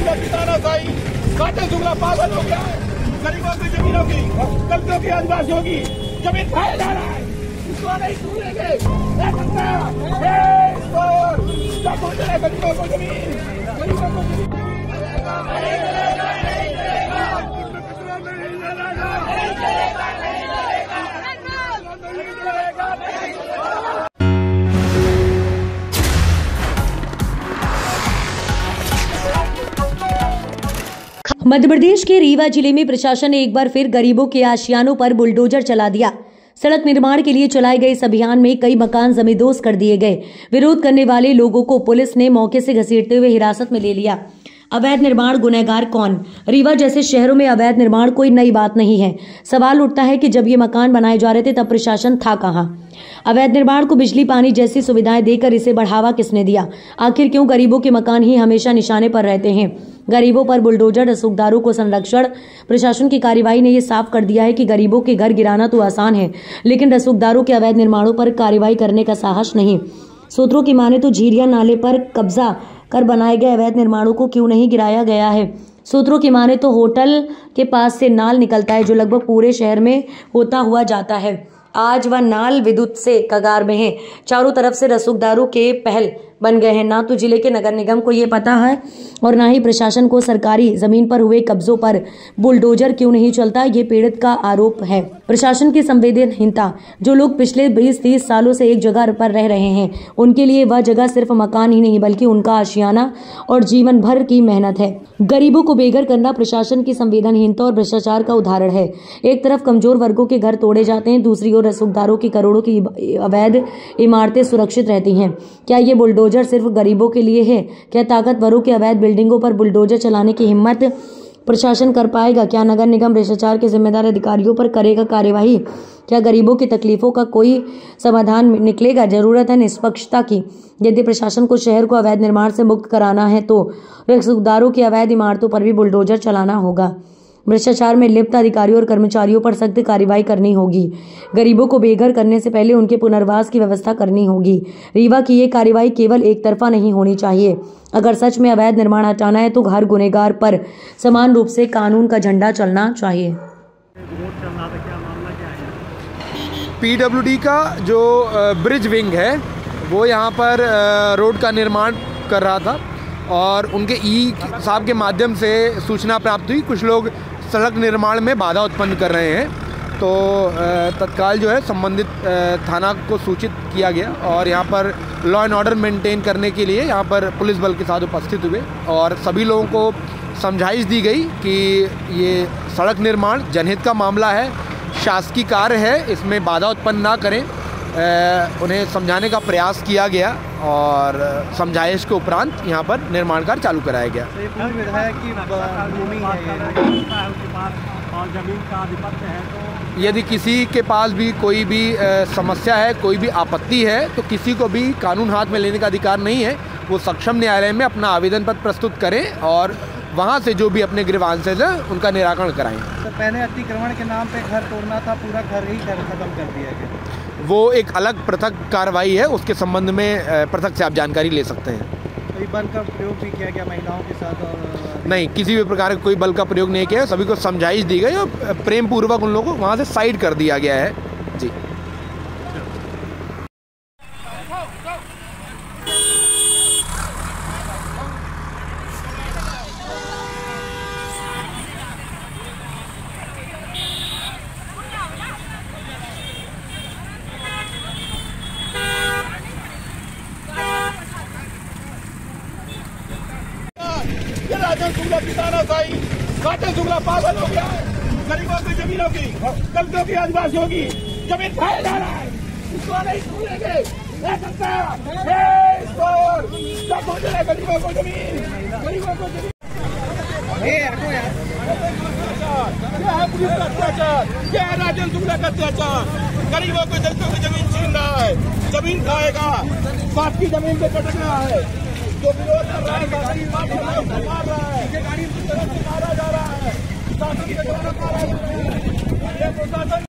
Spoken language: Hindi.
जुमला की तानाशाही, काटे जुमला पागल हो गया है। गरीबों की जमीनों की, दलितों की, आदिवासियों की जमीन खाया जा रहा है। इसको नहीं छूएंगे। गरीबों को जमीन, गरीबों को जमीन मध्य प्रदेश के रीवा जिले में प्रशासन ने एक बार फिर गरीबों के आशियानों पर बुलडोजर चला दिया। सड़क निर्माण के लिए चलाए गए इस अभियान में कई मकान जमींदोज कर दिए गए। विरोध करने वाले लोगों को पुलिस ने मौके से घसीटते हुए हिरासत में ले लिया। अवैध निर्माण गुनहगार कौन? रीवा जैसे शहरों में अवैध निर्माण कोई नई बात नहीं है। सवाल उठता है कि जब ये मकान बनाए जा रहे थे तब प्रशासन था कहां? अवैध निर्माण को बिजली पानी जैसी सुविधाएं देकर इसे बढ़ावा किसने दिया? आखिर क्यों गरीबों के मकान ही हमेशा निशाने पर रहते हैं? गरीबों पर बुलडोजर, रसूखदारों को संरक्षण। प्रशासन की कार्रवाई ने यह साफ कर दिया है कि गरीबों के घर गिराना तो आसान है, लेकिन रसूखदारों के अवैध निर्माणों पर कार्रवाई करने का साहस नहीं। सूत्रों की माने तो झीरिया नाले पर कब्जा कर बनाए गए अवैध निर्माणों को क्यों नहीं गिराया गया है? सूत्रों की माने तो होटल के पास से नाल निकलता है जो लगभग पूरे शहर में होता हुआ जाता है। आज वह नाल विद्युत से कगार में है। चारों तरफ से रसूखदारों के पहल बन गए हैं। ना तो जिले के नगर निगम को ये पता है और ना ही प्रशासन को सरकारी जमीन पर हुए कब्जों पर बुलडोजर क्यों नहीं चलता, ये पीड़ित का आरोप है। प्रशासन की संवेदनहीनता। जो लोग पिछले 20-30 सालों से एक जगह पर रह रहे हैं, उनके लिए वह जगह सिर्फ मकान ही नहीं बल्कि उनका आशियाना और जीवन भर की मेहनत है। गरीबों को बेघर करना प्रशासन की संवेदनहीनता और भ्रष्टाचार का उदाहरण है। एक तरफ कमजोर वर्गों के घर तोड़े जाते हैं, दूसरी ओर रसूखदारों की करोड़ों की अवैध इमारतें सुरक्षित रहती हैं। क्या ये बुलडोजर सिर्फ गरीबों के लिए है? क्या ताकतवरों के अवैध बिल्डिंगों पर बुलडोजर चलाने की हिम्मत प्रशासन कर पाएगा? क्या नगर निगम भ्रष्टाचार के जिम्मेदार अधिकारियों पर करेगा कार्यवाही? क्या गरीबों की तकलीफों का कोई समाधान निकलेगा? जरूरत है निष्पक्षता की। यदि प्रशासन को शहर को अवैध निर्माण से मुक्त कराना है तो रसूखदारों की अवैध इमारतों पर भी बुलडोजर चलाना होगा। भ्रष्टाचार में लिप्त अधिकारियों और कर्मचारियों पर सख्त कार्रवाई करनी होगी। गरीबों को बेघर करने से पहले उनके पुनर्वास की व्यवस्था करनी होगी। रीवा की ये कार्रवाई केवल एक तरफा नहीं होनी चाहिए। अगर सच में अवैध निर्माण हटाना है तो हर गुनहगार पर समान रूप से कानून का झंडा चलना चाहिए। PWD का जो ब्रिज विंग है वो यहाँ पर रोड का निर्माण कर रहा था और उनके साहब के माध्यम से सूचना प्राप्त हुई कुछ लोग सड़क निर्माण में बाधा उत्पन्न कर रहे हैं। तो तत्काल जो है संबंधित थाना को सूचित किया गया और यहाँ पर लॉ एंड ऑर्डर मेंटेन करने के लिए यहाँ पर पुलिस बल के साथ उपस्थित हुए और सभी लोगों को समझाइश दी गई कि ये सड़क निर्माण जनहित का मामला है, शासकीय कार्य है, इसमें बाधा उत्पन्न ना करें। उन्हें समझाने का प्रयास किया गया और समझाइश के उपरांत यहाँ पर निर्माण कार्य चालू कराया गया। यदि किसी के पास भी कोई भी समस्या है, कोई भी आपत्ति है तो किसी को भी कानून हाथ में लेने का अधिकार नहीं है। वो सक्षम न्यायालय में अपना आवेदन पत्र प्रस्तुत करें और वहाँ से जो भी अपने ग्रीवांसेज है उनका निराकरण कराएं। तो पहले अतिक्रमण के नाम पे घर तोड़ना था, पूरा घर ही खत्म कर दिया गया। वो एक अलग पृथक कार्रवाई है, उसके संबंध में पृथक से आप जानकारी ले सकते हैं। कोई बल का प्रयोग भी किया गया महिलाओं के साथ? और नहीं, किसी भी प्रकार का कोई बल का प्रयोग नहीं किया। सभी को समझाइश दी गई और प्रेम पूर्वक उन लोगों को वहाँ से साइड कर दिया गया है जी। जुमला की तानाशाही, काटे जुमला पागल हो गया है। गरीबों की जमीनों की, दलितों की, आदिवासियों की जमीन खाया जा रहा है। इसको नहीं छूएंगे। गरीबों को जमीन, गरीबों को जमीन। क्या है पुलिस का अत्याचार? क्या है राजन जुमला का अत्याचार? गरीबों को, दलितों की जमीन छीन रहा है, जमीन खाएगा, बाप की जमीन पे पटक रहा है। जो विरोध कर रहा है मार रहा है, गाड़ी मारा जा रहा है, शासन के द्वारा मारा जा रहा है।